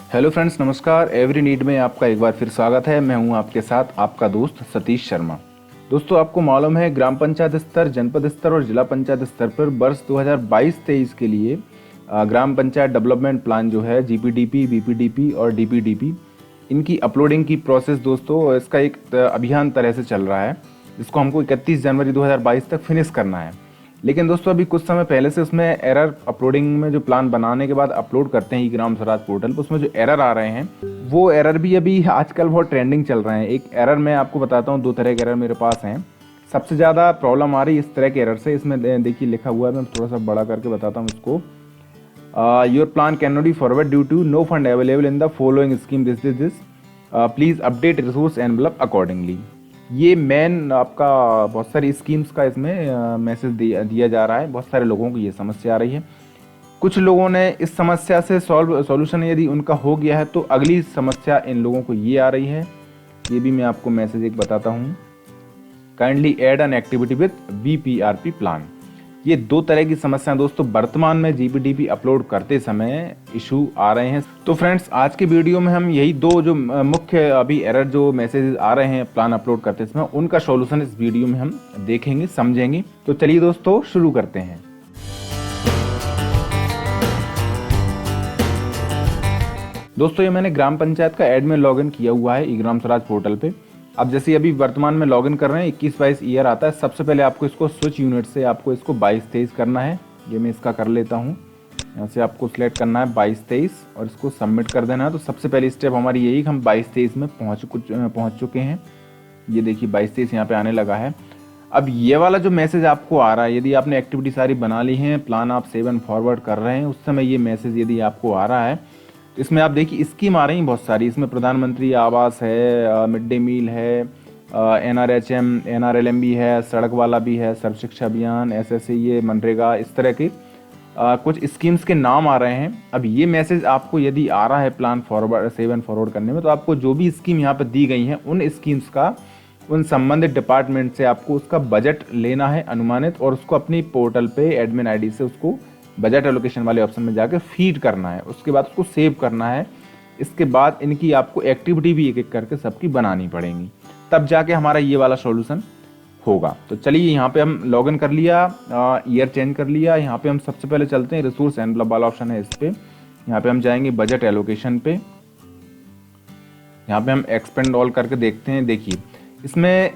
Hello friends, नमस्कार। Every need में आपका एक बार फिर स्वागत है। मैं हूं आपके साथ आपका दोस्त सतीश शर्मा। दोस्तों, आपको मालूम है ग्राम पंचायत स्तर, जनपद स्तर और जिला पंचायत स्तर पर वर्ष 2022-23 के लिए ग्राम पंचायत डेवलपमेंट प्लान जो है जीपीडीपी, बीपीडीपी और डीपीडीपी, इनकी अपलोडिंग की प्रोसेस दोस्तों इसका एक अभियान तरह से चल रहा है, जिसको हमको 31 जनवरी 2022 तक फिनिश करना है। लेकिन दोस्तों अभी कुछ समय पहले से उसमें एरर, अपलोडिंग में जो प्लान बनाने के बाद अपलोड करते हैं ई ग्राम स्वराज पोर्टल पर, उसमें जो एरर आ रहे हैं वो एरर भी अभी आजकल बहुत ट्रेंडिंग चल रहे हैं। एक एरर मैं आपको बताता हूँ, दो तरह के एरर मेरे पास हैं। सबसे ज़्यादा प्रॉब्लम आ रही है इस तरह के एरर से। इसमें देखिए लिखा हुआ है, मैं थोड़ा सा बड़ा करके बताता हूँ इसको। Your plan can not be forward due to no fund available in the following scheme this please update resource envelope accordingly. ये मेन आपका बहुत सारी स्कीम्स का इसमें मैसेज दिया जा रहा है। बहुत सारे लोगों को ये समस्या आ रही है। कुछ लोगों ने इस समस्या से सॉल्यूशन यदि उनका हो गया है तो अगली समस्या इन लोगों को ये आ रही है। ये भी मैं आपको मैसेज एक बताता हूँ। Kindly add an activity with BPRP plan. ये दो तरह की समस्याएं दोस्तों वर्तमान में जीपीडीपी अपलोड करते समय इशू आ रहे हैं। तो फ्रेंड्स, आज के वीडियो में हम यही दो जो मुख्य अभी एरर जो मैसेजेस आ रहे हैं प्लान अपलोड करते समय, उनका सॉल्यूशन इस वीडियो में हम देखेंगे, समझेंगे। तो चलिए दोस्तों शुरू करते हैं। दोस्तों, ये मैंने ग्राम पंचायत का एडमिन लॉगिन किया हुआ है ई ग्राम स्वराज पोर्टल पे। अब जैसे अभी वर्तमान में लॉगिन कर रहे हैं 21-22 ईयर आता है। सबसे पहले आपको इसको स्विच यूनिट से आपको इसको 22-23 करना है। ये मैं इसका कर लेता हूँ। यहाँ से आपको सिलेक्ट करना है 22-23 और इसको सबमिट कर देना है। तो सबसे पहली स्टेप हमारी यही कि हम 22-23 में पहुँच चुके हैं। ये देखिए 22-23 यहाँ पे आने लगा है। अब ये वाला जो मैसेज आपको आ रहा है, यदि आपने एक्टिविटी सारी बना ली है, प्लान आप सेव एंड फॉरवर्ड कर रहे हैं, उस समय ये मैसेज यदि आपको आ रहा है, इसमें आप देखिए स्कीम आ रही हैं बहुत सारी। इसमें प्रधानमंत्री आवास है, मिड डे मील है, NRHM, NRLM भी है, सड़क वाला भी है, सर्व शिक्षा अभियान, SSA, ये मनरेगा, इस तरह के कुछ स्कीम्स के नाम आ रहे हैं। अब ये मैसेज आपको यदि आ रहा है plan forward, save and forward करने में, तो आपको जो भी स्कीम यहाँ पर दी गई हैं उन स्कीम्स का उन संबंधित डिपार्टमेंट से आपको उसका बजट लेना है अनुमानित, और उसको अपनी पोर्टल पे एडमिन ID से उसको बजट एलोकेशन वाले ऑप्शन में जाकर फीड करना है। उसके बाद उसको सेव करना है। इसके बाद इनकी आपको एक्टिविटी भी एक एक करके सबकी बनानी पड़ेंगी, तब जाके हमारा ये वाला सॉल्यूशन होगा। तो चलिए यहाँ पे हम लॉगिन कर लिया, ईयर चेंज कर लिया। यहाँ पे हम सबसे पहले चलते हैं रिसोर्स एनवलप वाला ऑप्शन है, इस पे यहाँ पे हम जाएंगे बजट एलोकेशन पे। यहाँ पे हम एक्सपेंड ऑल करके देखते हैं। देखिए इसमें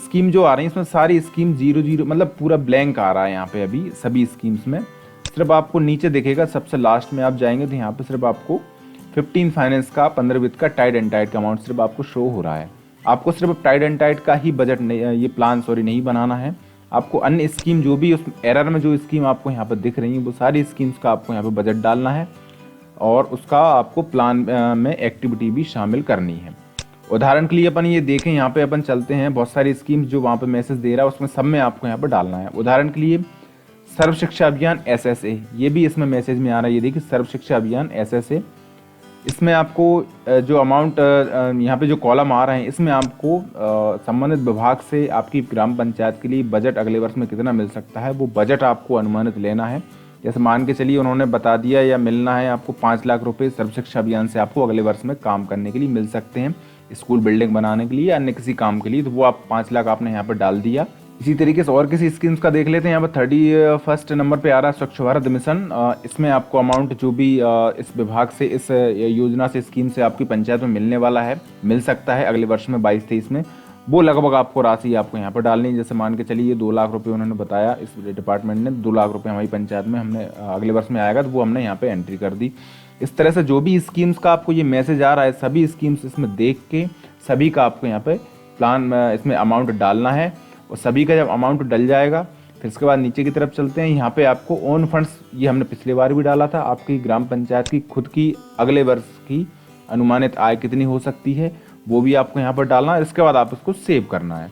स्कीम जो आ रही है, इसमें सारी स्कीम 0-0 मतलब पूरा ब्लैंक आ रहा है यहाँ पे अभी सभी स्कीम्स में। सिर्फ आपको नीचे दिखेगा, सबसे लास्ट में आप जाएंगे तो यहाँ पे सिर्फ आपको 15 फाइनेंस का 15 वित्त का टाइड एंड टाइड का अमाउंट सिर्फ आपको शो हो रहा है। आपको सिर्फ टाइड एंड टाइड का ही बजट नहीं, ये प्लान नहीं बनाना है। आपको अन्य स्कीम जो भी उस एरर में जो स्कीम आपको यहाँ पर दिख रही है, वो सारी स्कीम्स का आपको यहाँ पे बजट डालना है और उसका आपको प्लान में एक्टिविटी भी शामिल करनी है। उदाहरण के लिए अपन ये देखें, यहाँ पे अपन चलते हैं, बहुत सारी स्कीम्स जो वहाँ पे मैसेज दे रहा है उसमें सब में आपको यहाँ पर डालना है। उदाहरण के लिए सर्व शिक्षा अभियान SSA, ये भी इसमें मैसेज में आ रहा है। ये देखिए सर्व शिक्षा अभियान SSA, इसमें आपको जो अमाउंट यहाँ पे जो कॉलम आ रहे हैं, इसमें आपको संबंधित विभाग से आपकी ग्राम पंचायत के लिए बजट अगले वर्ष में कितना मिल सकता है, वो बजट आपको अनुमानित लेना है। जैसे मान के चलिए उन्होंने बता दिया या मिलना है आपको 5 लाख रुपए सर्व शिक्षा अभियान से आपको अगले वर्ष में काम करने के लिए मिल सकते हैं, स्कूल बिल्डिंग बनाने के लिए या अन्य किसी काम के लिए, तो वो आप 5 लाख आपने यहाँ पर डाल दिया। इसी तरीके से और किसी स्कीम्स का देख लेते हैं। यहाँ पर 31 नंबर पे आ रहा है स्वच्छ भारत मिशन। इसमें आपको अमाउंट जो भी इस विभाग से, इस योजना से, स्कीम से आपकी पंचायत में मिलने वाला है, मिल सकता है अगले वर्ष में 22-23 में, वो लगभग आपको राशि आपको यहाँ पर डालनी है। जैसे मान के चलिए 2 लाख रुपये उन्होंने बताया, इस डिपार्टमेंट ने 2 लाख रुपये हमारी पंचायत में हमने अगले वर्ष में आएगा, तो वो हमने यहाँ पे एंट्री कर दी। इस तरह से जो भी स्कीम्स का आपको ये मैसेज आ रहा है, सभी स्कीम्स इसमें देख के सभी का आपको यहाँ पे प्लान इसमें अमाउंट डालना है। और सभी का जब अमाउंट डल जाएगा, फिर इसके बाद नीचे की तरफ चलते हैं। यहाँ पे आपको ओन फंड्स, ये हमने पिछले बार भी डाला था, आपकी ग्राम पंचायत की खुद की अगले वर्ष की अनुमानित आय कितनी हो सकती है, वो भी आपको यहाँ पर डालना है। इसके बाद आप इसको सेव करना है।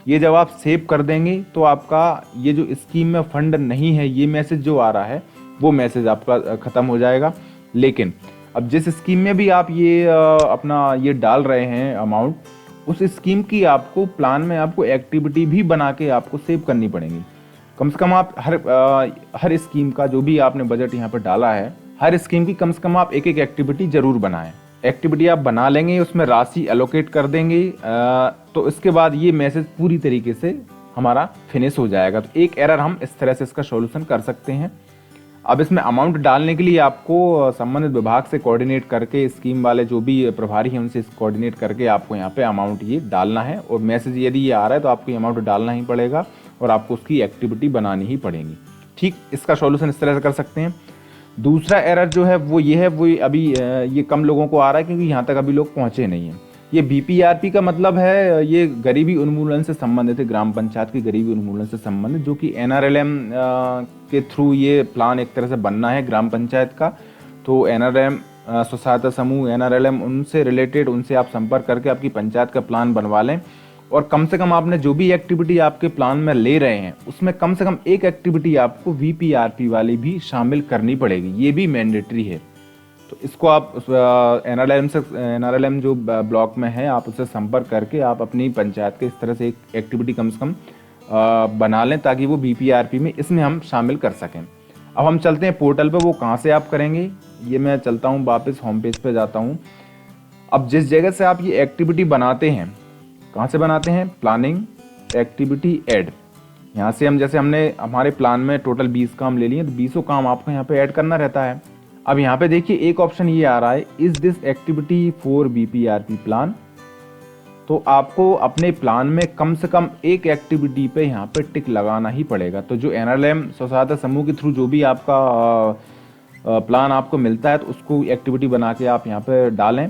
ये जब आप सेव कर देंगे तो आपका ये जो स्कीम में फंड नहीं है, ये मैसेज जो आ रहा है, वो मैसेज आपका ख़त्म हो जाएगा। लेकिन अब जिस स्कीम में भी आप ये अपना ये डाल रहे हैं अमाउंट, उस स्कीम की आपको प्लान में आपको एक्टिविटी भी बना के आपको सेव करनी पड़ेगी। कम से कम आप हर स्कीम का जो भी आपने बजट यहाँ पर डाला है, हर स्कीम की कम से कम आप एक एक एक्टिविटी जरूर बनाएं। एक्टिविटी आप बना लेंगे, उसमें राशि एलोकेट कर देंगे, तो इसके बाद ये मैसेज पूरी तरीके से हमारा फिनिश हो जाएगा। तो एक एरर हम इस तरह से इसका सॉल्यूशन कर सकते हैं। अब इसमें अमाउंट डालने के लिए आपको संबंधित विभाग से कोऑर्डिनेट करके, स्कीम वाले जो भी प्रभारी हैं उनसे कोऑर्डिनेट करके आपको यहाँ पे अमाउंट ये डालना है, और मैसेज यदि ये आ रहा है तो आपको अमाउंट डालना ही पड़ेगा और आपको उसकी एक्टिविटी बनानी ही पड़ेगी। ठीक, इसका सॉल्यूशन इस तरह से कर सकते हैं। दूसरा एरर जो है वो ये है, वो अभी ये कम लोगों को आ रहा है क्योंकि यहाँ तक अभी लोग पहुँचे नहीं हैं। ये BPRP का मतलब है ये गरीबी उन्मूलन से संबंधित है, ग्राम पंचायत की गरीबी उन्मूलन से संबंधित, जो कि NRLM के थ्रू ये प्लान एक तरह से बनना है ग्राम पंचायत का। तो NRLM स्वसहायता समूह, NRLM, उनसे रिलेटेड, उनसे आप संपर्क करके आपकी पंचायत का प्लान बनवा लें, और कम से कम आपने जो भी एक्टिविटी आपके प्लान में ले रहे हैं उसमें कम से कम एक एक्टिविटी आपको VPRP वाली भी शामिल करनी पड़ेगी, ये भी मैंडेटरी है। तो इसको आप NRLM जो ब्लॉक में है आप उससे संपर्क करके आप अपनी पंचायत के इस तरह से एक एक्टिविटी कम से कम बना लें ताकि वो BPRP में इसमें हम शामिल कर सकें। अब हम चलते हैं पोर्टल पे, वो कहाँ से आप करेंगे, ये मैं चलता हूँ वापस होम पेज पे जाता हूँ। अब जिस जगह से आप ये एक्टिविटी बनाते हैं, कहाँ से बनाते हैं, प्लानिंग एक्टिविटी ऐड, यहाँ से हम, जैसे हमने हमारे प्लान में टोटल 20 काम ले लिए तो 20 काम आपको यहाँ पे ऐड करना रहता है। अब यहाँ पे देखिए एक ऑप्शन ये आ रहा है, is this activity for BPRP plan. तो आपको अपने प्लान में कम से कम एक एक्टिविटी पे यहाँ पे टिक लगाना ही पड़ेगा। तो जो NRLM स्वसहायता समूह के थ्रू जो भी आपका प्लान आपको मिलता है तो उसको एक्टिविटी बना के आप यहाँ पे डालें,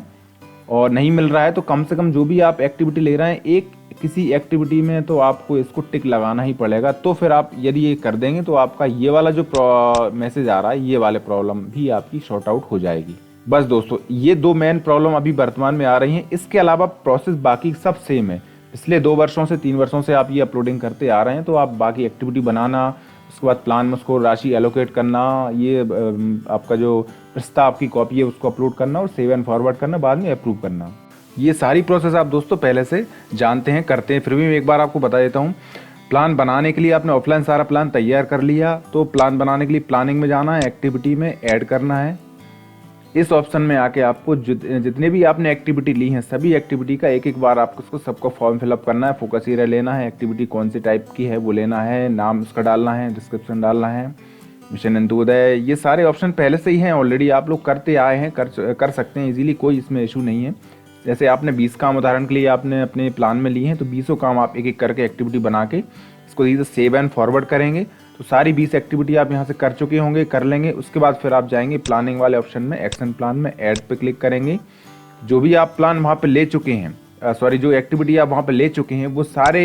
और नहीं मिल रहा है तो कम से कम जो भी आप एक्टिविटी ले रहे हैं एक किसी एक्टिविटी में तो आपको इसको टिक लगाना ही पड़ेगा। तो फिर आप यदि ये कर देंगे तो आपका ये वाला जो मैसेज आ रहा है, ये वाले प्रॉब्लम भी आपकी शॉर्ट आउट हो जाएगी। बस दोस्तों, ये 2 मेन प्रॉब्लम अभी वर्तमान में आ रही हैं। इसके अलावा प्रोसेस बाकी सब सेम है। पिछले 2 वर्षों से 3 वर्षों से आप ये अपलोडिंग करते आ रहे हैं। तो आप बाकी एक्टिविटी बनाना, उसके बाद प्लान में उसको राशि एलोकेट करना, ये आपका जो प्रस्ताव की कॉपी है उसको अपलोड करना और सेव एंड फॉरवर्ड करना, बाद में अप्रूव करना, ये सारी प्रोसेस आप दोस्तों पहले से जानते हैं, करते हैं। फिर भी मैं एक बार आपको बता देता हूँ। प्लान बनाने के लिए आपने ऑफलाइन सारा प्लान तैयार कर लिया, तो प्लान बनाने के लिए प्लानिंग में जाना है, एक्टिविटी में ऐड करना है। इस ऑप्शन में आके आपको जितने भी आपने एक्टिविटी ली हैं सभी एक्टिविटी का एक एक बार आपको उसको सबको फॉर्म फिलअप करना है, फोकस एरिया लेना है, एक्टिविटी कौन सी टाइप की है वो लेना है, नाम उसका डालना है, डिस्क्रिप्शन डालना है, मिशन अंत्योदय, ये सारे ऑप्शन पहले से ही हैं, ऑलरेडी आप लोग करते आए हैं, कर सकते हैं इजीली, कोई इसमें इशू नहीं है। जैसे आपने 20 काम उदाहरण के लिए आपने अपने प्लान में लिए हैं, तो 20 काम आप एक एक करके एक्टिविटी बना के इसको सीधे सेव एंड फॉरवर्ड करेंगे। तो सारी 20 एक्टिविटी आप यहाँ से कर चुके होंगे, कर लेंगे। उसके बाद फिर आप जाएंगे प्लानिंग वाले ऑप्शन में, एक्शन प्लान में ऐड पे क्लिक करेंगे। जो भी आप प्लान वहाँ पे ले चुके हैं, जो एक्टिविटी आप वहाँ पे ले चुके हैं वो सारे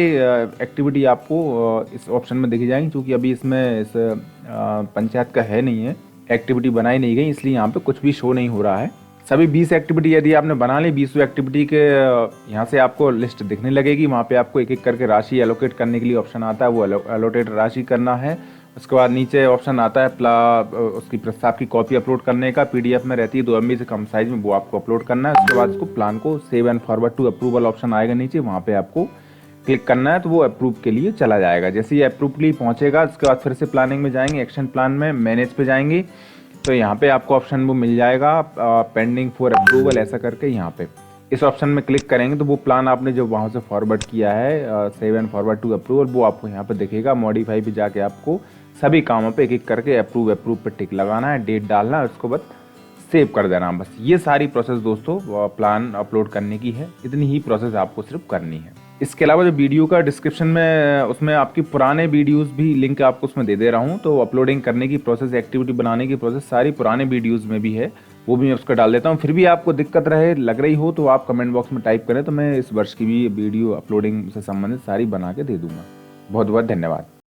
एक्टिविटी आपको इस ऑप्शन में दिखी जाएंगी। क्योंकि अभी इसमें इस पंचायत का है नहीं है, एक्टिविटी बनाई नहीं गई, इसलिए यहाँ पे कुछ भी शो नहीं हो रहा है। सभी 20 एक्टिविटी यदि आपने बना ली, 20 एक्टिविटी के यहाँ से आपको लिस्ट दिखने लगेगी। वहाँ पे आपको एक एक करके राशि एलोकेट करने के लिए ऑप्शन आता है, वो एलोकेट राशि करना है। उसके बाद नीचे ऑप्शन आता है उसकी प्रस्ताव की कॉपी अपलोड करने का, PDF में रहती है 2 MB से कम साइज में, वो आपको अपलोड करना है। उसके बाद उसको प्लान को save and forward to approval option आएगा नीचे, वहाँ पे आपको क्लिक करना है, तो वो अप्रूव के लिए चला जाएगा। जैसे ये अप्रूव के लिए पहुँचेगा उसके बाद फिर से प्लानिंग में जाएंगे, एक्शन प्लान में मैनेज पे जाएंगे, तो यहाँ पे आपको ऑप्शन वो मिल जाएगा पेंडिंग फॉर अप्रूवल, ऐसा करके यहाँ पे इस ऑप्शन में क्लिक करेंगे तो वो प्लान आपने जो वहाँ से फॉरवर्ड किया है save and forward to approval, वो आपको यहाँ पे दिखेगा। मॉडिफाई पे जाके आपको सभी कामों पे एक एक करके अप्रूव पे टिक लगाना है, डेट डालना है, उसको बस सेव कर देना। बस ये सारी प्रोसेस दोस्तों प्लान अपलोड करने की है, इतनी ही प्रोसेस आपको सिर्फ करनी है। इसके अलावा जो वीडियो का डिस्क्रिप्शन में उसमें आपकी पुराने वीडियोस भी लिंक आपको उसमें दे रहा हूँ, तो अपलोडिंग करने की प्रोसेस, एक्टिविटी बनाने की प्रोसेस सारी पुराने वीडियोस में भी है, वो भी मैं उसका डाल देता हूँ। फिर भी आपको दिक्कत लग रही हो तो आप कमेंट बॉक्स में टाइप करें, तो मैं इस वर्ष की भी वीडियो अपलोडिंग से संबंधित सारी बना के दे दूँगा। बहुत बहुत धन्यवाद।